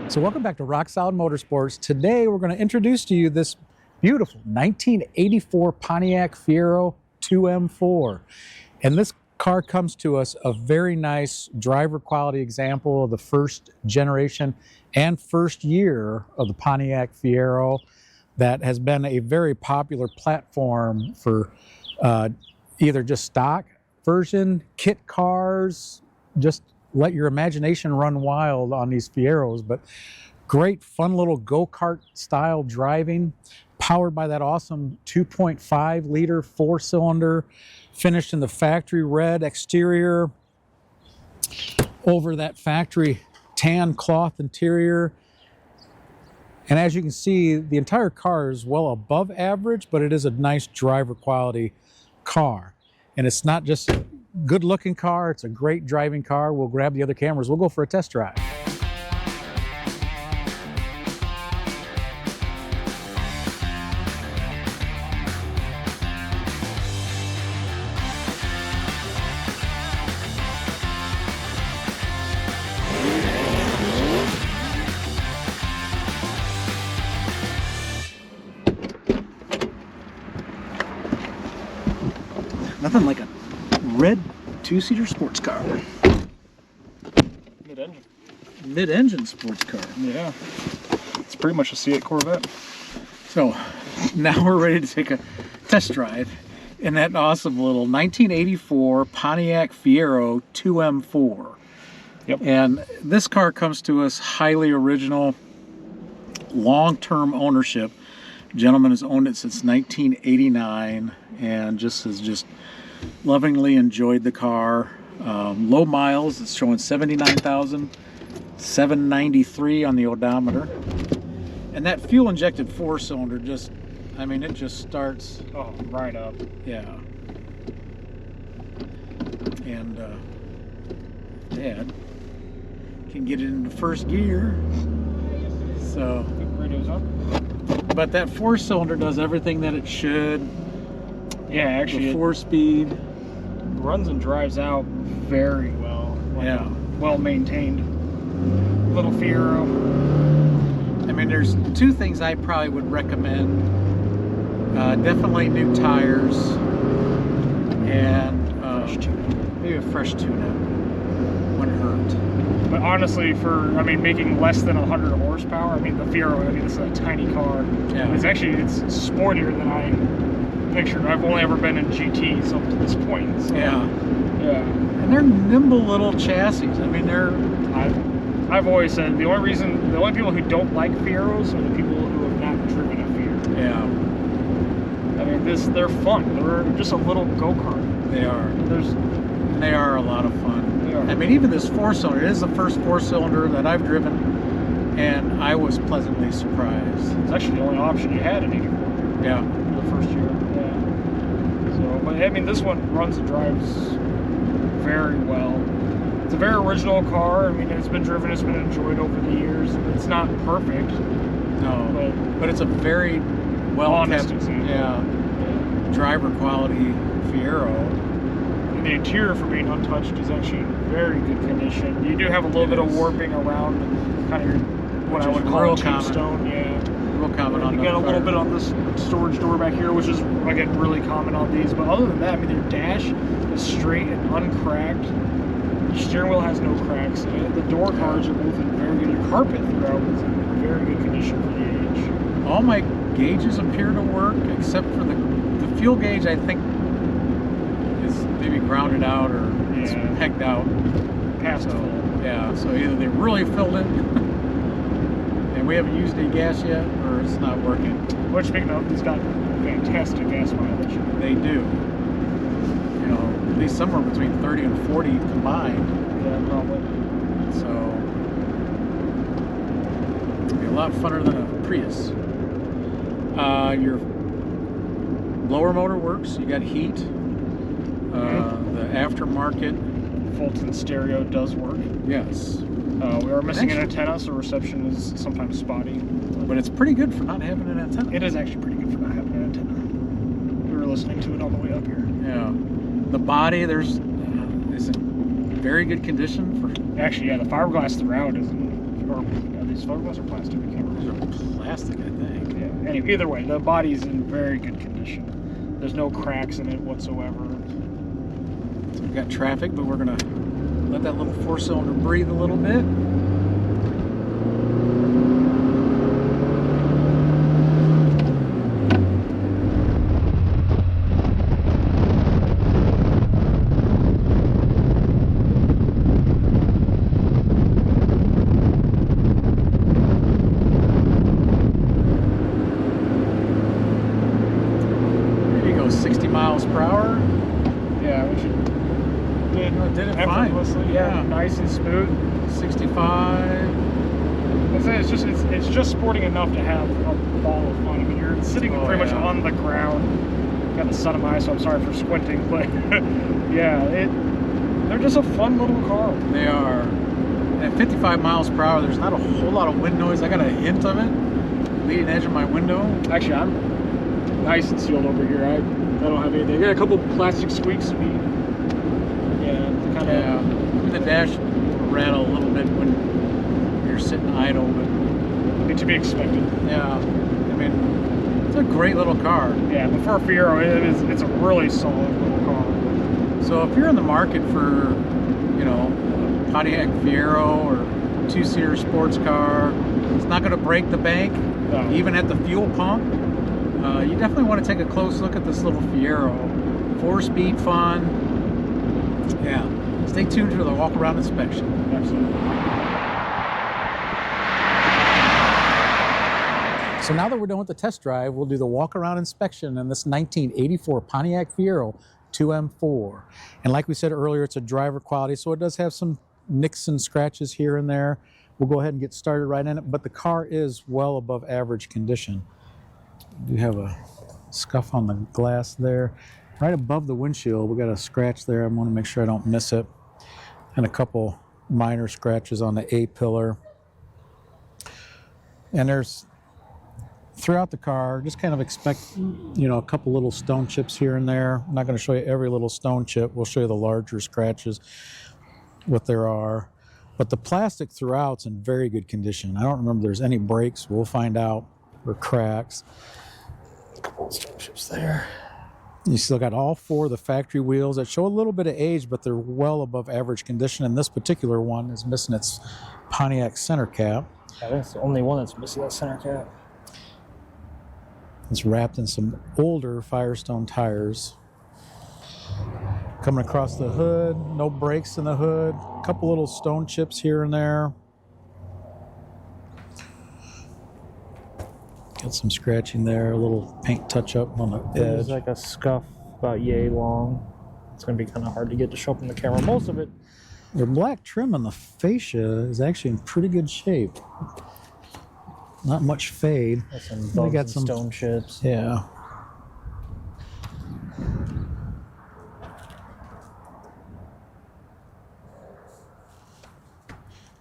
So welcome back to Rock Solid Motorsports. Today we're going to introduce to you this beautiful 1984 Pontiac Fiero 2M4. And this car comes to us a very nice driver quality example of the first generation and first year of the Pontiac Fiero that has been a very popular platform for either just stock version, kit cars, just let your imagination run wild on these Fieros. But great fun little go-kart style driving, powered by that awesome 2.5 liter 4-cylinder, finished in the factory red exterior over that factory tan cloth interior. And as you can see, the entire car is well above average, but it is a nice driver quality car. And it's not just a good looking car, it's a great driving car. We'll grab the other cameras, we'll go for a test drive. Nothing like a red two-seater sports car. Mid-engine. Mid-engine sports car. Yeah. It's pretty much a C8 Corvette. So now we're ready to take a test drive in that awesome little 1984 Pontiac Fiero 2M4. Yep. And this car comes to us highly original, long-term ownership. Gentleman has owned it since 1989 and has lovingly enjoyed the car. Low miles, it's showing 79,793 on the odometer. And that fuel injected 4-cylinder it just starts. Oh, right up. Yeah. And Dad can get it into first gear. So. Radio's up. But that 4-cylinder does everything that it should. Yeah, actually, the 4-speed runs and drives out very well. Yeah, well maintained little Fiero. I mean, there's two things I probably would recommend. Definitely new tires and maybe a fresh tune-up wouldn't hurt. But honestly, making less than 100 horsepower, the Fiero, this is a tiny car. Yeah. It's sportier than I pictured. I've only ever been in GTs up to this point. So, yeah. And they're nimble little chassis. I've always said the only people who don't like Fieros are the people who have not driven a Fiero. Yeah. They're fun. They're just a little go-kart. They are. They are a lot of fun. Even this 4-cylinder, it is the first 4-cylinder that I've driven, and I was pleasantly surprised. It's actually the only option you had in 84. Yeah. The first year. Yeah. So, but this one runs and drives very well. It's a very original car. It's been driven, it's been enjoyed over the years. It's not perfect. No. But it's a very well kept, driver quality Fiero. The interior, for being untouched, is actually in very good condition. You do have a little bit of warping around kind of what I would call tombstone. Yeah. Real common on you got a little bit on this storage door back here, which is again really common on these. But other than that, their dash is straight and uncracked. The steering wheel has no cracks. The door cards are both in very good. The carpet throughout is in very good condition for the age. All my gauges appear to work, except for the fuel gauge. I think maybe grounded out or it's pegged out. So either they really filled it and we haven't used any gas yet, or it's not working. Which, speaking of, it's got fantastic gas mileage. They do. At least somewhere between 30 and 40 combined. Yeah, probably. So it'll be a lot funner than a Prius. Your blower motor works. You got heat. The aftermarket Fulton stereo does work. Yes. We are missing an antenna, so reception is sometimes spotty. But it's pretty good for not having an antenna. It is actually pretty good for not having an antenna. We were listening to it on the way up here. Yeah. The body, is in very good condition for. Actually, yeah, the fiberglass throughout is in, or these fiberglass or plastic? I can't remember. These are plastic, I think. Yeah. Anyway, either way, the body's in very good condition. There's no cracks in it whatsoever. So we've got traffic, but we're gonna let that little 4-cylinder breathe a little bit. There you go, 60 miles per hour. Yeah, we should Did it effortlessly. fine. Yeah, nice and smooth. 65. I say it's just sporting enough to have a ball of fun. I mean, you're sitting pretty much on the ground. Got the sun in my eye, so I'm sorry for squinting, but yeah, they're just a fun little car. They are. At 55 miles per hour, there's not a whole lot of wind noise. I got a hint of it, leading edge of my window. Actually, I'm nice and sealed over here. I don't have anything. I got a couple plastic squeaks. Yeah, the dash rattle a little bit when you're sitting idle, but to be expected. yeah, I mean, it's a great little car. Yeah, but for a Fiero, it's a really solid little car. So if you're in the market for, you know, a Pontiac Fiero or 2-seater sports car, it's not going to break the bank, No. even at the fuel pump. You definitely want to take a close look at this little Fiero. 4-speed fun. Yeah. Stay tuned for the walk-around inspection. Absolutely. So now that we're done with the test drive, we'll do the walk-around inspection in this 1984 Pontiac Fiero 2M4. And like we said earlier, it's a driver quality, so it does have some nicks and scratches here and there. We'll go ahead and get started right in it, but the car is well above average condition. You have a scuff on the glass there. Right above the windshield, we got a scratch there. I want to make sure I don't miss it. And a couple minor scratches on the A-pillar. And there's, throughout the car, just kind of expect, you know, a couple little stone chips here and there. I'm not going to show you every little stone chip. We'll show you the larger scratches, what there are. But the plastic throughout's in very good condition. I don't remember if there's any breaks. We'll find out, or cracks. A couple of stone chips there. You still got all 4 of the factory wheels that show a little bit of age, but they're well above average condition. And this particular one is missing its Pontiac center cap. I think it's the only one that's missing that center cap. It's wrapped in some older Firestone tires. Coming across the hood, no brakes in the hood. A couple little stone chips here and there. Got some scratching there, a little paint touch-up on the edge. There's like a scuff about yay long. It's going to be kind of hard to get to show up in the camera. Most of it. The black trim on the fascia is actually in pretty good shape. Not much fade. Got some bugs got and some stone chips. Yeah.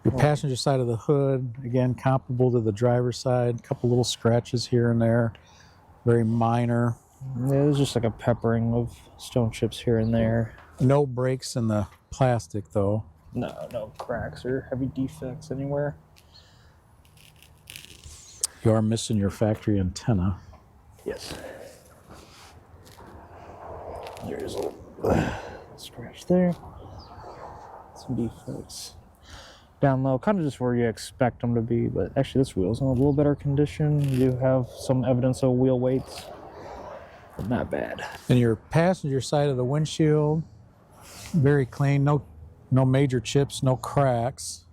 Your passenger side of the hood, again, comparable to the driver's side. A couple little scratches here and there, very minor. Yeah, there's just like a peppering of stone chips here and there. No breaks in the plastic, though. No cracks or heavy defects anywhere. You are missing your factory antenna. Yes. There's a little scratch there. Some defects. Down low, kind of just where you expect them to be, but actually this wheel's in a little better condition. You do have some evidence of wheel weights, but not bad. And your passenger side of the windshield, very clean, no major chips, no cracks.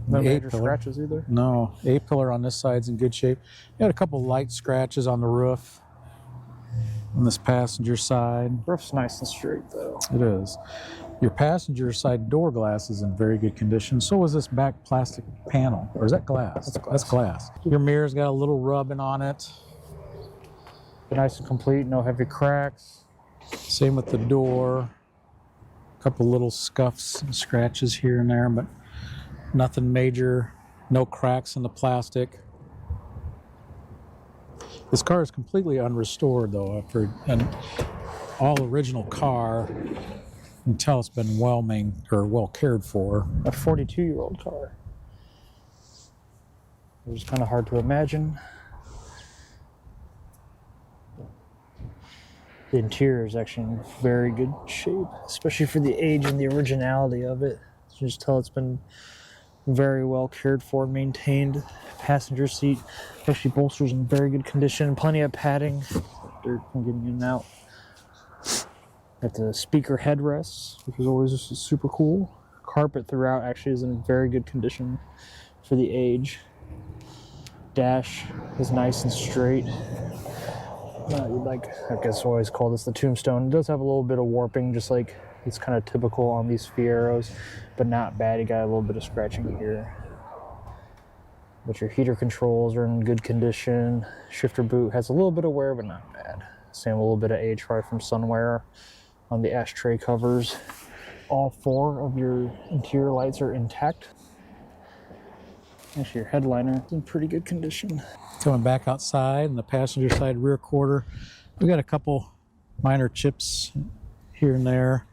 No The major A-pillar. scratches either. No, A-pillar on this side's in good shape. You got a couple light scratches on the roof on this passenger side. Roof's nice and straight though. It is. Your passenger side door glass is in very good condition. So is this back plastic panel. Or is that glass? That's glass. Your mirror's got a little rubbing on it. Nice and complete, no heavy cracks. Same with the door. A couple little scuffs and scratches here and there, but nothing major. No cracks in the plastic. This car is completely unrestored though. For an all original car, you can tell it's been well cared for. A 42-year-old car. which is kind of hard to imagine. The interior is actually in very good shape, especially for the age and the originality of it. You can just tell it's been very well cared for and maintained. Passenger seat, especially bolsters, in very good condition. Plenty of padding. Dirt from getting in and out. Got the speaker headrests, which is always just super cool. Carpet throughout actually is in very good condition for the age. Dash is nice and straight. I guess I always call this the tombstone. It does have a little bit of warping, just like it's kind of typical on these Fieros, but not bad. You got a little bit of scratching here. But your heater controls are in good condition. Shifter boot has a little bit of wear, but not bad. Same, a little bit of age probably from sun wear on the ashtray covers. All 4 of your interior lights are intact. Actually, your headliner is in pretty good condition. Coming back outside in the passenger side rear quarter, we got a couple minor chips here and there.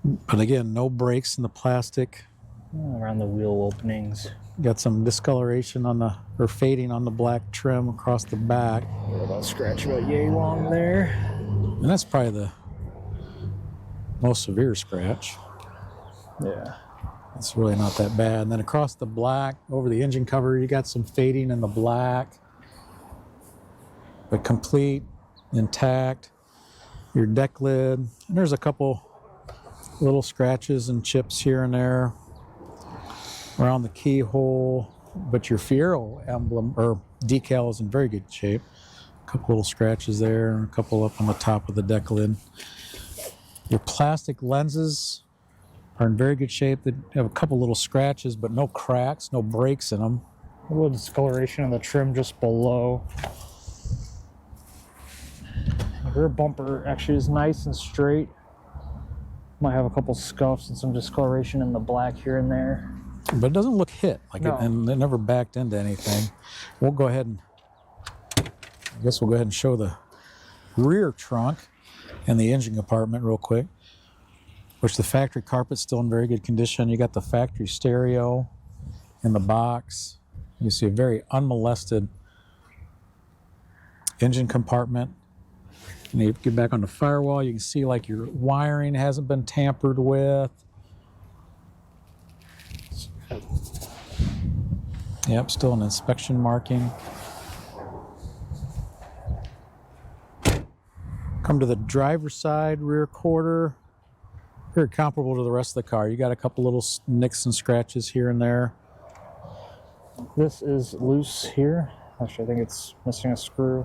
But again, no breaks in the plastic. Around the wheel openings. Got some discoloration on the, or fading on the black trim across the back. A little bit scratch about yay long there. And that's probably the most severe scratch. Yeah. It's really not that bad. And then across the black, over the engine cover, you got some fading in the black. But complete, intact. Your deck lid. And there's a couple little scratches and chips here and there around the keyhole. But your Fiero emblem, or decal, is in very good shape. A couple little scratches there, and a couple up on the top of the deck lid. Your plastic lenses are in very good shape. They have a couple little scratches, but no cracks, no breaks in them. A little discoloration on the trim just below. The rear bumper actually is nice and straight. Might have a couple scuffs and some discoloration in the black here and there. But it doesn't look hit, like No. and it never backed into anything. We'll go ahead and, I guess we'll go ahead and show the rear trunk and the engine compartment real quick, which the factory carpet's still in very good condition. You got the factory stereo in the box. You see a very unmolested engine compartment. And you get back on the firewall, you can see like your wiring hasn't been tampered with. Yep, still an inspection marking. Come to the driver's side rear quarter. Very comparable to the rest of the car. You got a couple little nicks and scratches here and there. This is loose here. Actually, I think it's missing a screw.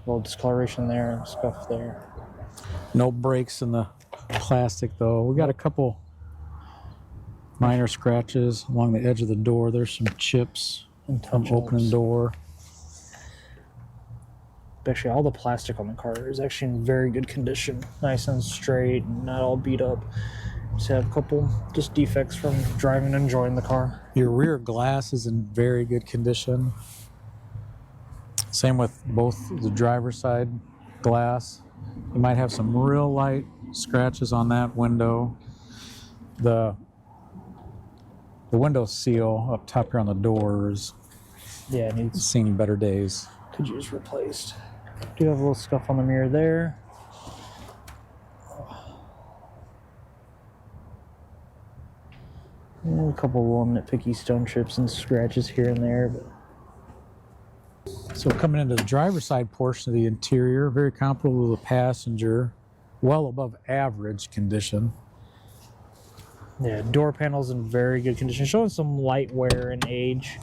A little discoloration there, scuff there. No breaks in the plastic though. We got a couple minor scratches along the edge of the door. There's some chips from opening door. Actually, all the plastic on the car is actually in very good condition. Nice and straight, and not all beat up. Just have a couple just defects from driving and enjoying the car. Your rear glass is in very good condition. Same with both the driver's side glass. You might have some real light scratches on that window. The window seal up top here on the door is Yeah, it needs, seen better days. could use replaced. Do have a little scuff on the mirror there. And a couple little nitpicky stone chips and scratches here and there, but So coming into the driver's side portion of the interior, very comparable to the passenger, well above average condition. yeah, door panels in very good condition, showing some light wear and age.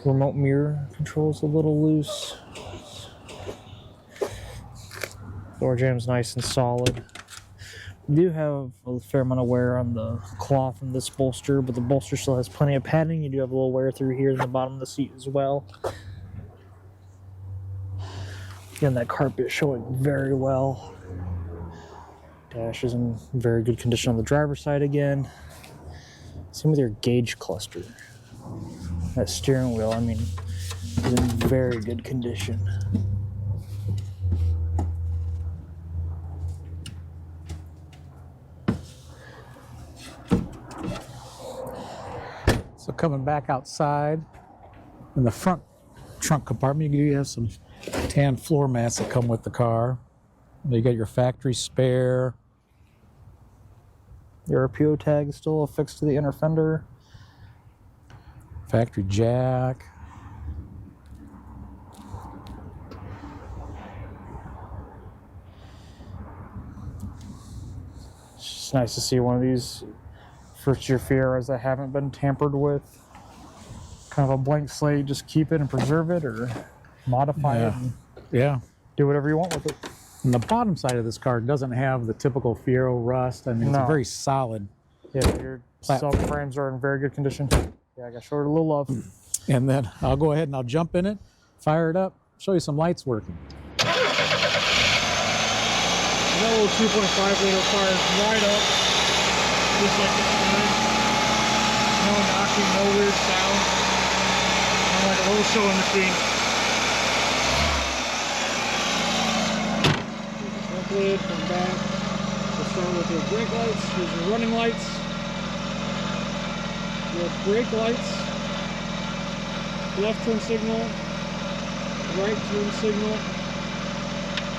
Remote mirror controls a little loose. Door jam's nice and solid. We do have a fair amount of wear on the cloth in this bolster, but the bolster still has plenty of padding. You do have a little wear through here in the bottom of the seat as well. Again, that carpet showing very well. Dash is in very good condition on the driver's side again. Same with your gauge cluster. That steering wheel, I mean, is in very good condition. coming back outside, in the front trunk compartment, you have some tan floor mats that come with the car. You got your factory spare. Your RPO tag is still affixed to the inner fender. Factory jack. It's just nice to see one of these first-year Fieros that haven't been tampered with. Kind of a blank slate. Just keep it and preserve it, or modify it. And do whatever you want with it. And the bottom side of this car doesn't have the typical Fiero rust. I mean, it's a very solid. Yeah, your subframes are in very good condition. Yeah, I got showed a little love. And then I'll go ahead and I'll jump in it, fire it up, show you some lights working. That little 2.5 liter fires right up, just like it's fine. No knocking, no weird sound. Kind of like a little sewing machine. Lid from back. We'll start with your brake lights. Here's your running lights. Your brake lights. Left turn signal. Right turn signal.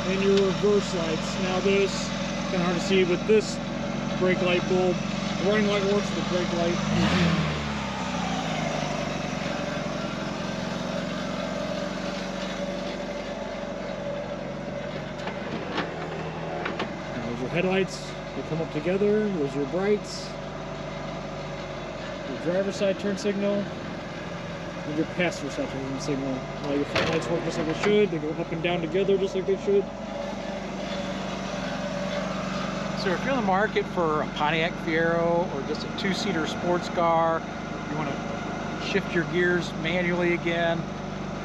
And your reverse lights. Now this, kind of hard to see, but this brake light bulb, the running light works, the brake light is headlights, they come up together. Those are your brights, your driver's side turn signal, and your passenger side turn signal. All your front lights work just like they should. They go up and down together just like they should. So if you're in the market for a Pontiac Fiero or just a two-seater sports car, you want to shift your gears manually again,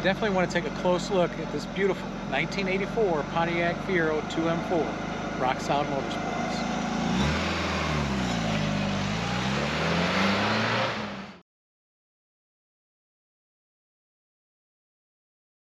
definitely want to take a close look at this beautiful 1984 Pontiac Fiero 2M4. Rock Solid Motorsports.